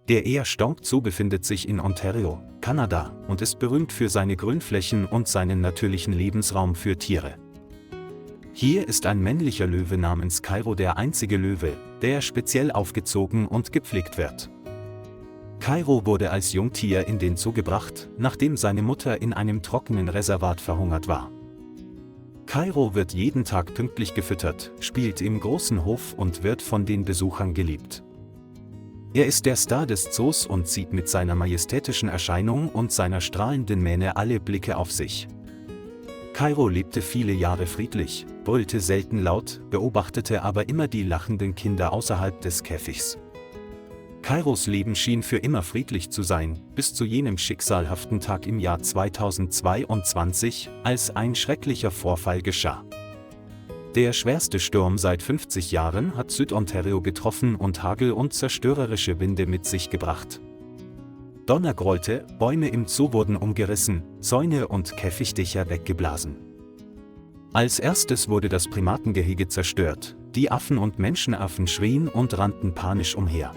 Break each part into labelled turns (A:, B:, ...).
A: Der Ayr-Stonk Zoo befindet sich in Ontario, Kanada, und ist berühmt für seine Grünflächen und seinen natürlichen Lebensraum für Tiere. Hier ist ein männlicher Löwe namens Kairo der einzige Löwe, der speziell aufgezogen und gepflegt wird. Kairo wurde als Jungtier in den Zoo gebracht, nachdem seine Mutter in einem trockenen Reservat verhungert war. Kairo wird jeden Tag pünktlich gefüttert, spielt im großen Hof und wird von den Besuchern geliebt. Er ist der Star des Zoos und zieht mit seiner majestätischen Erscheinung und seiner strahlenden Mähne alle Blicke auf sich. Kairo lebte viele Jahre friedlich, brüllte selten laut, beobachtete aber immer die lachenden Kinder außerhalb des Käfigs. Kairos Leben schien für immer friedlich zu sein, bis zu jenem schicksalhaften Tag im Jahr 2022, als ein schrecklicher Vorfall geschah. Der schwerste Sturm seit 50 Jahren hat Südontario getroffen und Hagel und zerstörerische Winde mit sich gebracht. Donner grollte, Bäume im Zoo wurden umgerissen, Zäune und Käfigdächer weggeblasen. Als erstes wurde das Primatengehege zerstört, die Affen und Menschenaffen schrien und rannten panisch umher.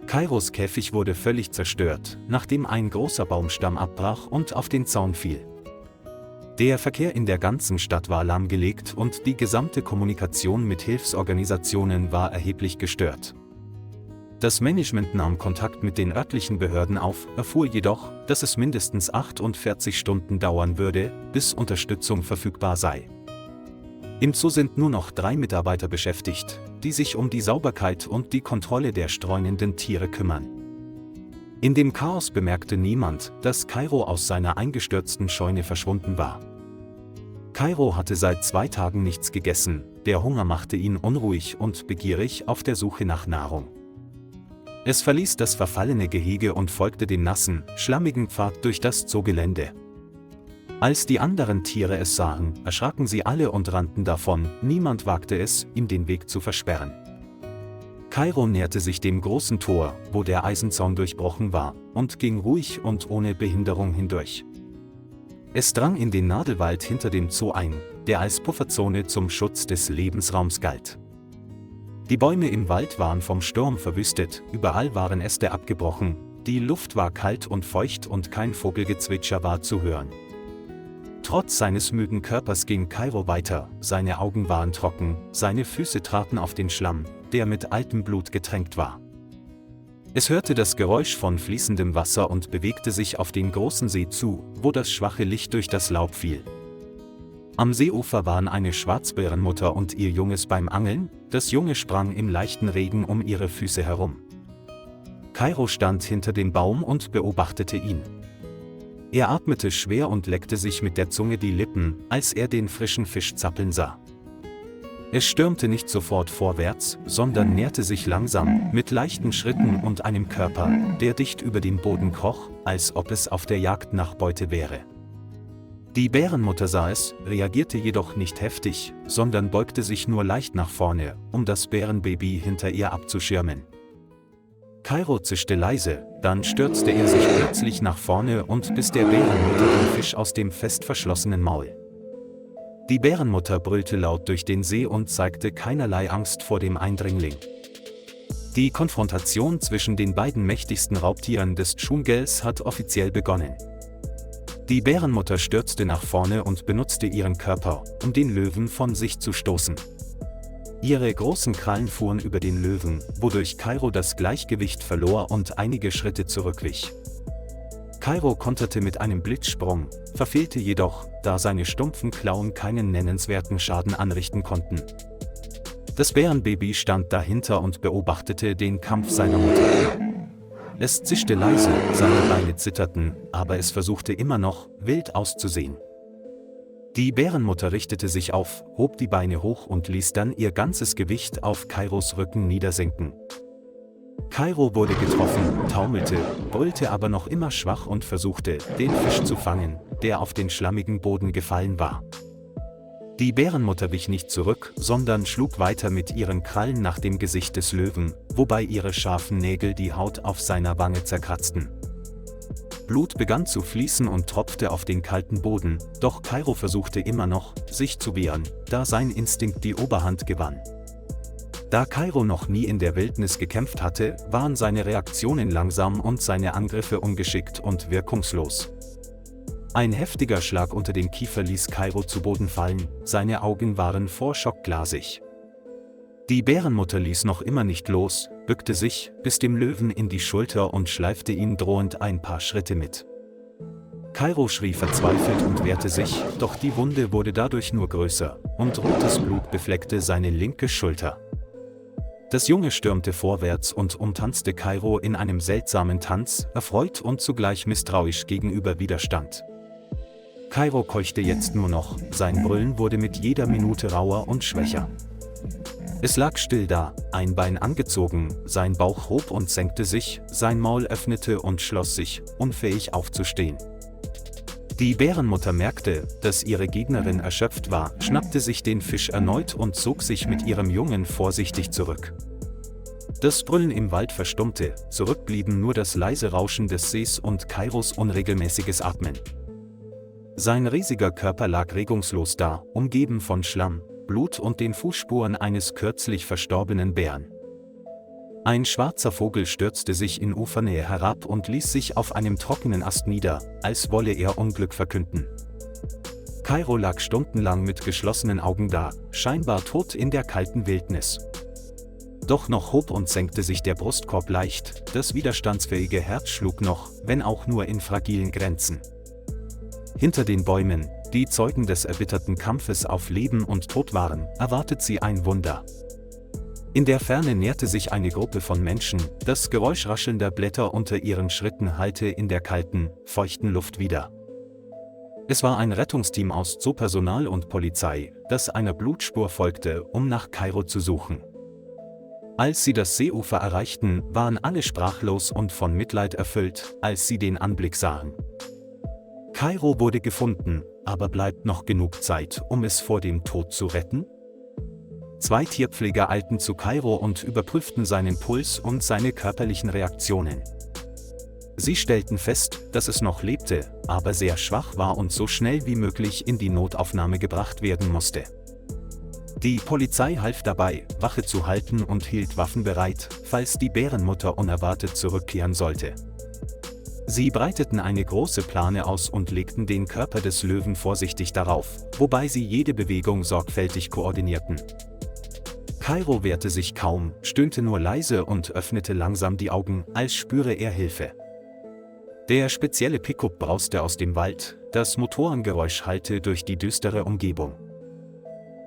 A: Kairos Käfig wurde völlig zerstört, nachdem ein großer Baumstamm abbrach und auf den Zaun fiel. Der Verkehr in der ganzen Stadt war lahmgelegt und die gesamte Kommunikation mit Hilfsorganisationen war erheblich gestört. Das Management nahm Kontakt mit den örtlichen Behörden auf, erfuhr jedoch, dass es mindestens 48 Stunden dauern würde, bis Unterstützung verfügbar sei. Im Zoo sind nur noch 3 Mitarbeiter beschäftigt, die sich um die Sauberkeit und die Kontrolle der streunenden Tiere kümmern. In dem Chaos bemerkte niemand, dass Kairo aus seiner eingestürzten Scheune verschwunden war. Kairo hatte seit 2 Tagen nichts gegessen, der Hunger machte ihn unruhig und begierig auf der Suche nach Nahrung. Es verließ das verfallene Gehege und folgte dem nassen, schlammigen Pfad durch das Zoogelände. Als die anderen Tiere es sahen, erschraken sie alle und rannten davon, niemand wagte es, ihm den Weg zu versperren. Kairo näherte sich dem großen Tor, wo der Eisenzaun durchbrochen war, und ging ruhig und ohne Behinderung hindurch. Es drang in den Nadelwald hinter dem Zoo ein, der als Pufferzone zum Schutz des Lebensraums galt. Die Bäume im Wald waren vom Sturm verwüstet, überall waren Äste abgebrochen, die Luft war kalt und feucht und kein Vogelgezwitscher war zu hören. Trotz seines müden Körpers ging Kairo weiter, seine Augen waren trocken, seine Füße traten auf den Schlamm, der mit altem Blut getränkt war. Es hörte das Geräusch von fließendem Wasser und bewegte sich auf den großen See zu, wo das schwache Licht durch das Laub fiel. Am Seeufer waren eine Schwarzbärenmutter und ihr Junges beim Angeln, das Junge sprang im leichten Regen um ihre Füße herum. Kairo stand hinter dem Baum und beobachtete ihn. Er atmete schwer und leckte sich mit der Zunge die Lippen, als er den frischen Fisch zappeln sah. Es stürmte nicht sofort vorwärts, sondern näherte sich langsam, mit leichten Schritten und einem Körper, der dicht über dem Boden kroch, als ob es auf der Jagd nach Beute wäre. Die Bärenmutter sah es, reagierte jedoch nicht heftig, sondern beugte sich nur leicht nach vorne, um das Bärenbaby hinter ihr abzuschirmen. Kairo zischte leise, dann stürzte er sich plötzlich nach vorne und biss der Bärenmutter den Fisch aus dem fest verschlossenen Maul. Die Bärenmutter brüllte laut durch den See und zeigte keinerlei Angst vor dem Eindringling. Die Konfrontation zwischen den beiden mächtigsten Raubtieren des Dschungels hat offiziell begonnen. Die Bärenmutter stürzte nach vorne und benutzte ihren Körper, um den Löwen von sich zu stoßen. Ihre großen Krallen fuhren über den Löwen, wodurch Kairo das Gleichgewicht verlor und einige Schritte zurückwich. Kairo konterte mit einem Blitzsprung, verfehlte jedoch, da seine stumpfen Klauen keinen nennenswerten Schaden anrichten konnten. Das Bärenbaby stand dahinter und beobachtete den Kampf seiner Mutter. Es zischte leise, seine Beine zitterten, aber es versuchte immer noch, wild auszusehen. Die Bärenmutter richtete sich auf, hob die Beine hoch und ließ dann ihr ganzes Gewicht auf Kairos Rücken niedersinken. Kairo wurde getroffen, taumelte, brüllte aber noch immer schwach und versuchte, den Fisch zu fangen, der auf den schlammigen Boden gefallen war. Die Bärenmutter wich nicht zurück, sondern schlug weiter mit ihren Krallen nach dem Gesicht des Löwen, wobei ihre scharfen Nägel die Haut auf seiner Wange zerkratzten. Blut begann zu fließen und tropfte auf den kalten Boden, doch Kairo versuchte immer noch, sich zu wehren, da sein Instinkt die Oberhand gewann. Da Kairo noch nie in der Wildnis gekämpft hatte, waren seine Reaktionen langsam und seine Angriffe ungeschickt und wirkungslos. Ein heftiger Schlag unter dem Kiefer ließ Kairo zu Boden fallen, seine Augen waren vor Schock glasig. Die Bärenmutter ließ noch immer nicht los, bückte sich, biss dem Löwen in die Schulter und schleifte ihn drohend ein paar Schritte mit. Kairo schrie verzweifelt und wehrte sich, doch die Wunde wurde dadurch nur größer, und rotes Blut befleckte seine linke Schulter. Das Junge stürmte vorwärts und umtanzte Kairo in einem seltsamen Tanz, erfreut und zugleich misstrauisch gegenüber Widerstand. Kairo keuchte jetzt nur noch, sein Brüllen wurde mit jeder Minute rauer und schwächer. Es lag still da, ein Bein angezogen, sein Bauch hob und senkte sich, sein Maul öffnete und schloss sich, unfähig aufzustehen. Die Bärenmutter merkte, dass ihre Gegnerin erschöpft war, schnappte sich den Fisch erneut und zog sich mit ihrem Jungen vorsichtig zurück. Das Brüllen im Wald verstummte, zurück blieben nur das leise Rauschen des Sees und Kairos unregelmäßiges Atmen. Sein riesiger Körper lag regungslos da, umgeben von Schlamm, Blut und den Fußspuren eines kürzlich verstorbenen Bären. Ein schwarzer Vogel stürzte sich in Ufernähe herab und ließ sich auf einem trockenen Ast nieder, als wolle er Unglück verkünden. Kairo lag stundenlang mit geschlossenen Augen da, scheinbar tot in der kalten Wildnis. Doch noch hob und senkte sich der Brustkorb leicht, das widerstandsfähige Herz schlug noch, wenn auch nur in fragilen Grenzen. Hinter den Bäumen, die Zeugen des erbitterten Kampfes auf Leben und Tod waren, erwartet sie ein Wunder. In der Ferne näherte sich eine Gruppe von Menschen, das Geräusch raschelnder Blätter unter ihren Schritten hallte in der kalten, feuchten Luft wider. Es war ein Rettungsteam aus Zoopersonal und Polizei, das einer Blutspur folgte, um nach Kairo zu suchen. Als sie das Seeufer erreichten, waren alle sprachlos und von Mitleid erfüllt, als sie den Anblick sahen. Kairo wurde gefunden, aber bleibt noch genug Zeit, um es vor dem Tod zu retten? 2 Tierpfleger eilten zu Kairo und überprüften seinen Puls und seine körperlichen Reaktionen. Sie stellten fest, dass es noch lebte, aber sehr schwach war und so schnell wie möglich in die Notaufnahme gebracht werden musste. Die Polizei half dabei, Wache zu halten und hielt Waffen bereit, falls die Bärenmutter unerwartet zurückkehren sollte. Sie breiteten eine große Plane aus und legten den Körper des Löwen vorsichtig darauf, wobei sie jede Bewegung sorgfältig koordinierten. Kairo wehrte sich kaum, stöhnte nur leise und öffnete langsam die Augen, als spüre er Hilfe. Der spezielle Pickup brauste aus dem Wald, das Motorengeräusch hallte durch die düstere Umgebung.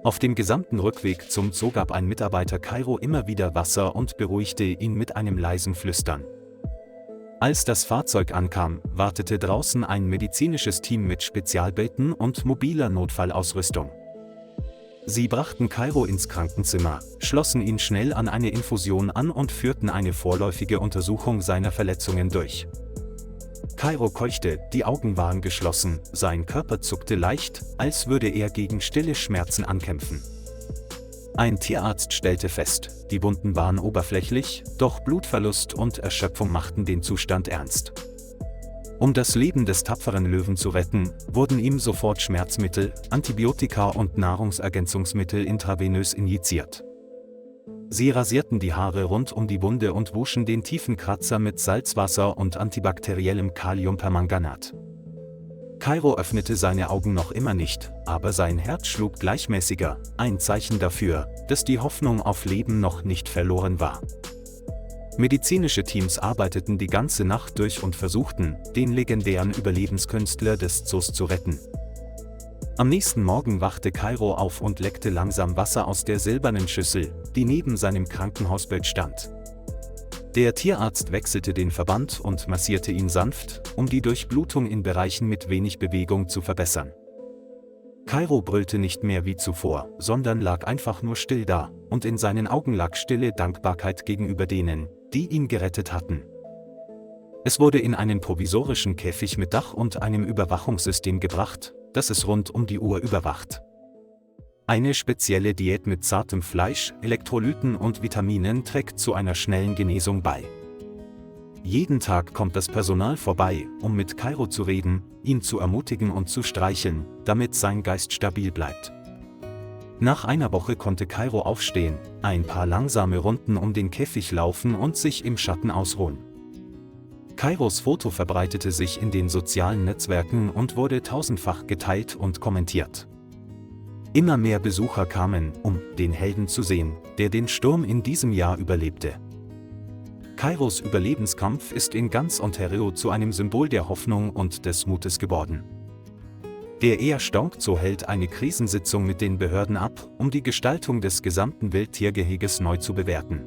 A: Auf dem gesamten Rückweg zum Zoo gab ein Mitarbeiter Kairo immer wieder Wasser und beruhigte ihn mit einem leisen Flüstern. Als das Fahrzeug ankam, wartete draußen ein medizinisches Team mit Spezialbetten und mobiler Notfallausrüstung. Sie brachten Kairo ins Krankenzimmer, schlossen ihn schnell an eine Infusion an und führten eine vorläufige Untersuchung seiner Verletzungen durch. Kairo keuchte, die Augen waren geschlossen, sein Körper zuckte leicht, als würde er gegen stille Schmerzen ankämpfen. Ein Tierarzt stellte fest, die Wunden waren oberflächlich, doch Blutverlust und Erschöpfung machten den Zustand ernst. Um das Leben des tapferen Löwen zu retten, wurden ihm sofort Schmerzmittel, Antibiotika und Nahrungsergänzungsmittel intravenös injiziert. Sie rasierten die Haare rund um die Wunde und wuschen den tiefen Kratzer mit Salzwasser und antibakteriellem Kaliumpermanganat. Kairo öffnete seine Augen noch immer nicht, aber sein Herz schlug gleichmäßiger, ein Zeichen dafür, dass die Hoffnung auf Leben noch nicht verloren war. Medizinische Teams arbeiteten die ganze Nacht durch und versuchten, den legendären Überlebenskünstler des Zoos zu retten. Am nächsten Morgen wachte Kairo auf und leckte langsam Wasser aus der silbernen Schüssel, die neben seinem Krankenhausbett stand. Der Tierarzt wechselte den Verband und massierte ihn sanft, um die Durchblutung in Bereichen mit wenig Bewegung zu verbessern. Kairo brüllte nicht mehr wie zuvor, sondern lag einfach nur still da, und in seinen Augen lag stille Dankbarkeit gegenüber denen, die ihn gerettet hatten. Es wurde in einen provisorischen Käfig mit Dach und einem Überwachungssystem gebracht, das es rund um die Uhr überwacht. Eine spezielle Diät mit zartem Fleisch, Elektrolyten und Vitaminen trägt zu einer schnellen Genesung bei. Jeden Tag kommt das Personal vorbei, um mit Kairo zu reden, ihn zu ermutigen und zu streicheln, damit sein Geist stabil bleibt. Nach einer Woche konnte Kairo aufstehen, ein paar langsame Runden um den Käfig laufen und sich im Schatten ausruhen. Kairos Foto verbreitete sich in den sozialen Netzwerken und wurde tausendfach geteilt und kommentiert. Immer mehr Besucher kamen, um den Helden zu sehen, der den Sturm in diesem Jahr überlebte. Kairos Überlebenskampf ist in ganz Ontario zu einem Symbol der Hoffnung und des Mutes geworden. Der Air Stongzo hält eine Krisensitzung mit den Behörden ab, um die Gestaltung des gesamten Wildtiergeheges neu zu bewerten.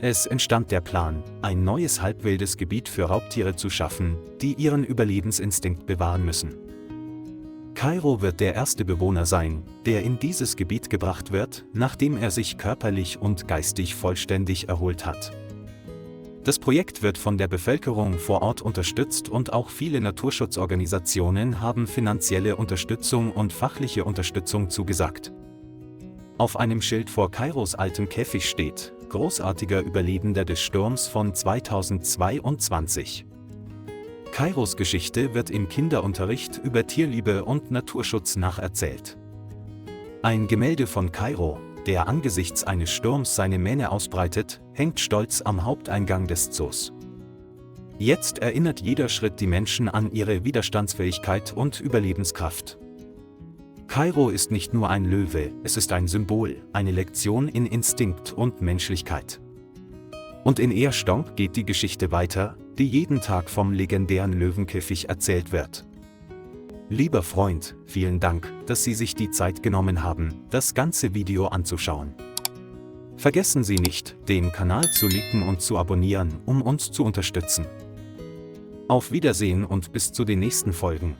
A: Es entstand der Plan, ein neues halbwildes Gebiet für Raubtiere zu schaffen, die ihren Überlebensinstinkt bewahren müssen. Kairo wird der erste Bewohner sein, der in dieses Gebiet gebracht wird, nachdem er sich körperlich und geistig vollständig erholt hat. Das Projekt wird von der Bevölkerung vor Ort unterstützt und auch viele Naturschutzorganisationen haben finanzielle Unterstützung und fachliche Unterstützung zugesagt. Auf einem Schild vor Kairos altem Käfig steht: Großartiger Überlebender des Sturms von 2022. Kairos Geschichte wird im Kinderunterricht über Tierliebe und Naturschutz nacherzählt. Ein Gemälde von Kairo, der angesichts eines Sturms seine Mähne ausbreitet, hängt stolz am Haupteingang des Zoos. Jetzt erinnert jeder Schritt die Menschen an ihre Widerstandsfähigkeit und Überlebenskraft. Kairo ist nicht nur ein Löwe, es ist ein Symbol, eine Lektion in Instinkt und Menschlichkeit. Und in Erstonk geht die Geschichte weiter, die jeden Tag vom legendären Löwenkäfig erzählt wird. Lieber Freund, vielen Dank, dass Sie sich die Zeit genommen haben, das ganze Video anzuschauen. Vergessen Sie nicht, den Kanal zu liken und zu abonnieren, um uns zu unterstützen. Auf Wiedersehen und bis zu den nächsten Folgen.